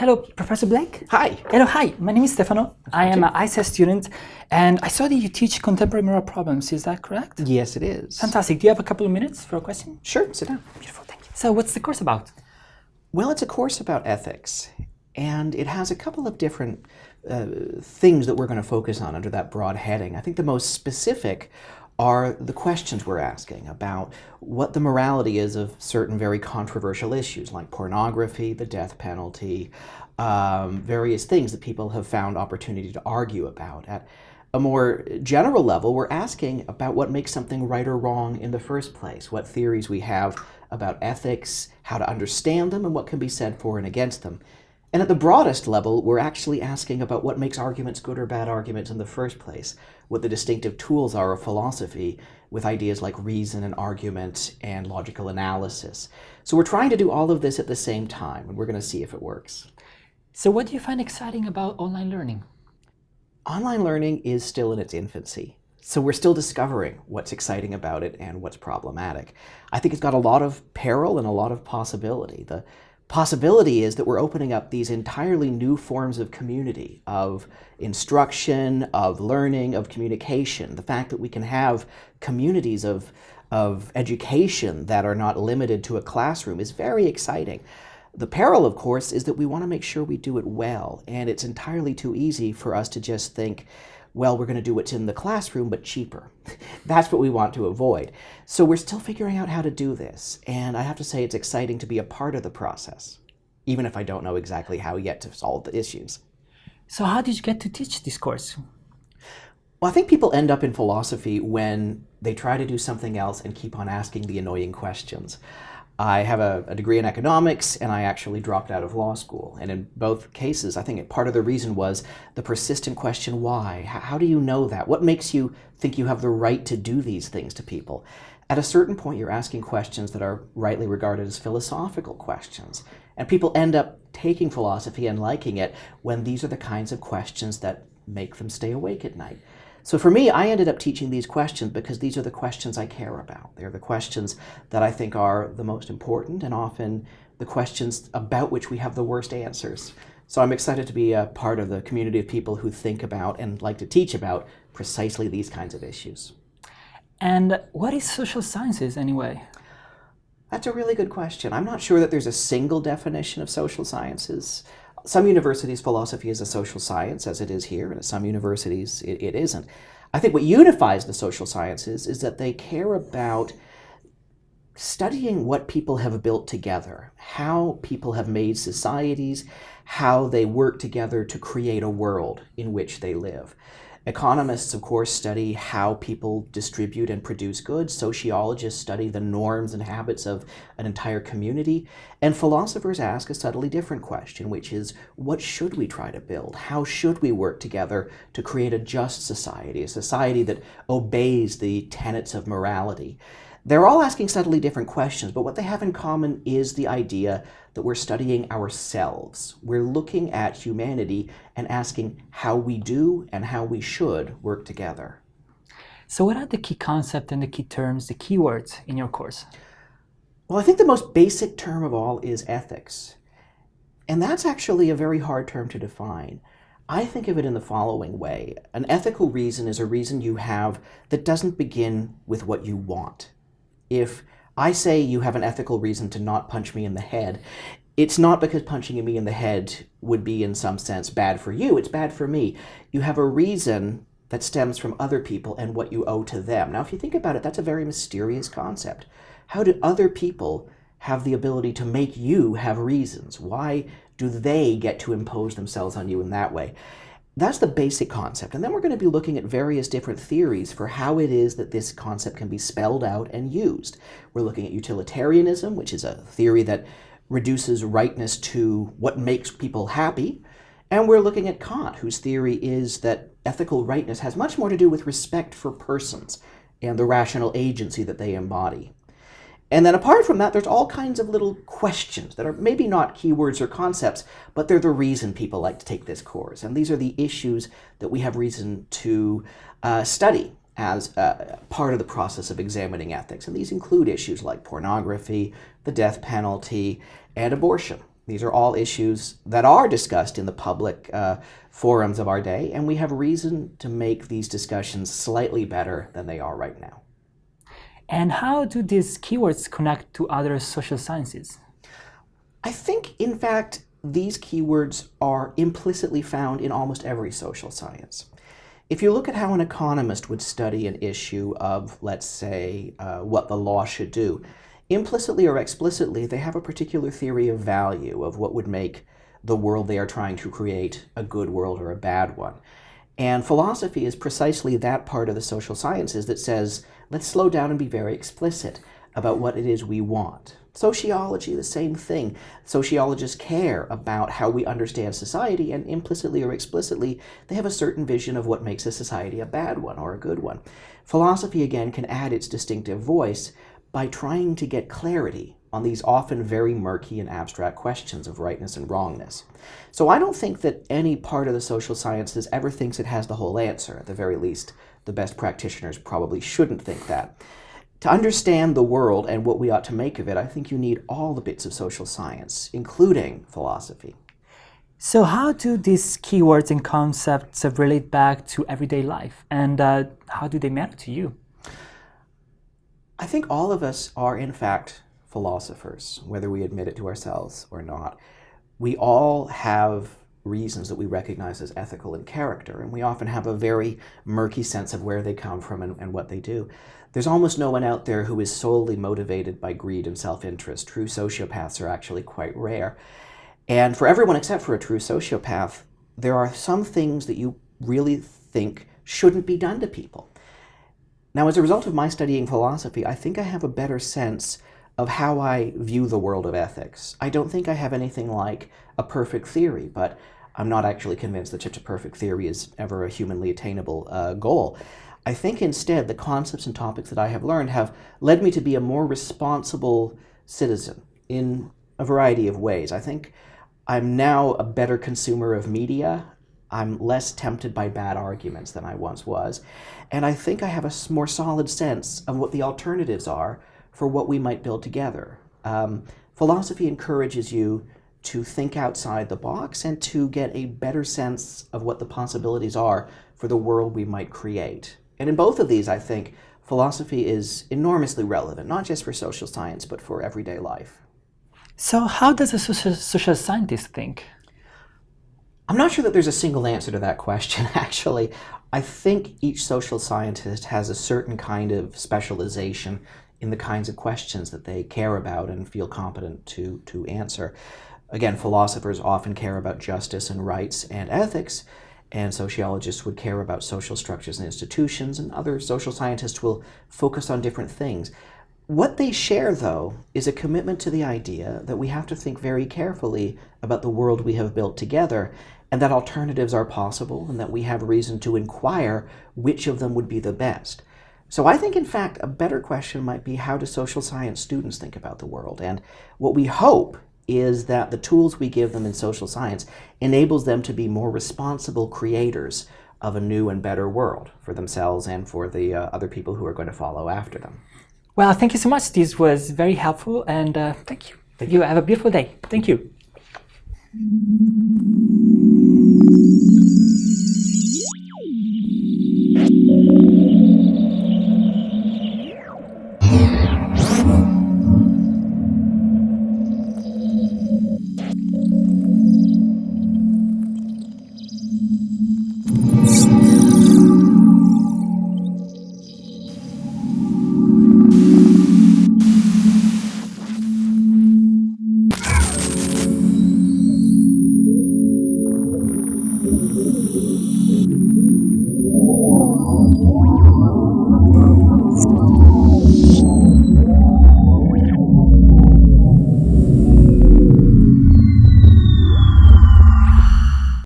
Hello, Professor Blake. Hi. Hello, hi. My name is Stefano. I am an ISS student, and I saw that you teach contemporary moral problems. Is that correct? Yes, it is. Fantastic. Do you have a couple of minutes for a question? Sure, sit down. Beautiful, thank you. So what's the course about? Well, it's a course about ethics, and it has a couple of different things that we're going to focus on under that broad heading. I think the most specific are the questions we're asking about what the morality is of certain very controversial issues like pornography, the death penalty, various things that people have found opportunity to argue about. At a more general level, we're asking about what makes something right or wrong in the first place, what theories we have about ethics, how to understand them, and what can be said for and against them. And at the broadest level, we're actually asking about what makes arguments good or bad arguments in the first place, what the distinctive tools are of philosophy with ideas like reason and argument and logical analysis. So we're trying to do all of this at the same time, and we're going to see if it works. So what do you find exciting about online learning? Online learning is still in its infancy. So we're still discovering what's exciting about it and what's problematic. I think it's got a lot of peril and a lot of possibility. The possibility is that we're opening up these entirely new forms of community, of instruction, of learning, of communication. The fact that we can have communities of education that are not limited to a classroom is very exciting. The peril, of course, is that we want to make sure we do it well, and it's entirely too easy for us to just think, well, we're going to do what's in the classroom, but cheaper. That's what we want to avoid. So we're still figuring out how to do this. And I have to say it's exciting to be a part of the process, even if I don't know exactly how yet to solve the issues. So how did you get to teach this course? Well, I think people end up in philosophy when they try to do something else and keep on asking the annoying questions. I have a degree in economics, and I actually dropped out of law school. And in both cases, I think part of the reason was the persistent question, why? How do you know that? What makes you think you have the right to do these things to people? At a certain point, you're asking questions that are rightly regarded as philosophical questions. And people end up taking philosophy and liking it when these are the kinds of questions that make them stay awake at night. So for me, I ended up teaching these questions because these are the questions I care about. They're the questions that I think are the most important and often the questions about which we have the worst answers. So I'm excited to be a part of the community of people who think about and like to teach about precisely these kinds of issues. And what is social sciences anyway? That's a really good question. I'm not sure that there's a single definition of social sciences. Some universities, philosophy is a social science, as it is here, and at some universities it isn't. I think what unifies the social sciences is that they care about studying what people have built together, how people have made societies, how they work together to create a world in which they live. Economists, of course, study how people distribute and produce goods. Sociologists study the norms and habits of an entire community. And philosophers ask a subtly different question, which is, what should we try to build? How should we work together to create a just society, a society that obeys the tenets of morality? They're all asking subtly different questions, but what they have in common is the idea that we're studying ourselves. We're looking at humanity and asking how we do and how we should work together. So what are the key concepts and the key terms, the key words in your course? Well, I think the most basic term of all is ethics. And that's actually a very hard term to define. I think of it in the following way. An ethical reason is a reason you have that doesn't begin with what you want. If I say you have an ethical reason to not punch me in the head, it's not because punching me in the head would be in some sense bad for you, it's bad for me. You have a reason that stems from other people and what you owe to them. Now, if you think about it, that's a very mysterious concept. How do other people have the ability to make you have reasons? Why do they get to impose themselves on you in that way? That's the basic concept. And then we're going to be looking at various different theories for how it is that this concept can be spelled out and used. We're looking at utilitarianism, which is a theory that reduces rightness to what makes people happy. And we're looking at Kant, whose theory is that ethical rightness has much more to do with respect for persons and the rational agency that they embody. And then apart from that, there's all kinds of little questions that are maybe not keywords or concepts, but they're the reason people like to take this course. And these are the issues that we have reason to study as part of the process of examining ethics. And these include issues like pornography, the death penalty, and abortion. These are all issues that are discussed in the public forums of our day, and we have reason to make these discussions slightly better than they are right now. And how do these keywords connect to other social sciences? I think, in fact, these keywords are implicitly found in almost every social science. If you look at how an economist would study an issue of, let's say, what the law should do, implicitly or explicitly, they have a particular theory of value of what would make the world they are trying to create a good world or a bad one. And philosophy is precisely that part of the social sciences that says, let's slow down and be very explicit about what it is we want. Sociology, the same thing. Sociologists care about how we understand society, and implicitly or explicitly, they have a certain vision of what makes a society a bad one or a good one. Philosophy, again, can add its distinctive voice by trying to get clarity on these often very murky and abstract questions of rightness and wrongness. So I don't think that any part of the social sciences ever thinks it has the whole answer. At the very least, the best practitioners probably shouldn't think that. To understand the world and what we ought to make of it, I think you need all the bits of social science, including philosophy. So how do these keywords and concepts relate back to everyday life, and how do they matter to you? I think all of us are, in fact, philosophers, whether we admit it to ourselves or not. We all have reasons that we recognize as ethical in character, and we often have a very murky sense of where they come from and what they do. There's almost no one out there who is solely motivated by greed and self-interest. True sociopaths are actually quite rare. And for everyone except for a true sociopath, there are some things that you really think shouldn't be done to people. Now, as a result of my studying philosophy, I think I have a better sense of how I view the world of ethics. I don't think I have anything like a perfect theory, but I'm not actually convinced that such a perfect theory is ever a humanly attainable goal. I think instead the concepts and topics that I have learned have led me to be a more responsible citizen in a variety of ways. I think I'm now a better consumer of media. I'm less tempted by bad arguments than I once was. And I think I have a more solid sense of what the alternatives are for what we might build together. Philosophy encourages you to think outside the box and to get a better sense of what the possibilities are for the world we might create. And in both of these, I think, philosophy is enormously relevant, not just for social science, but for everyday life. So how does a social scientist think? I'm not sure that there's a single answer to that question, actually. I think each social scientist has a certain kind of specialization in the kinds of questions that they care about and feel competent to answer. Again, philosophers often care about justice and rights and ethics, and sociologists would care about social structures and institutions, and other social scientists will focus on different things. What they share, though, is a commitment to the idea that we have to think very carefully about the world we have built together, and that alternatives are possible, and that we have reason to inquire which of them would be the best. So I think, in fact, a better question might be, how do social science students think about the world? And what we hope is that the tools we give them in social science enables them to be more responsible creators of a new and better world for themselves and for the other people who are going to follow after them. Well, thank you so much. This was very helpful, and thank you. You have a beautiful day. Thank you.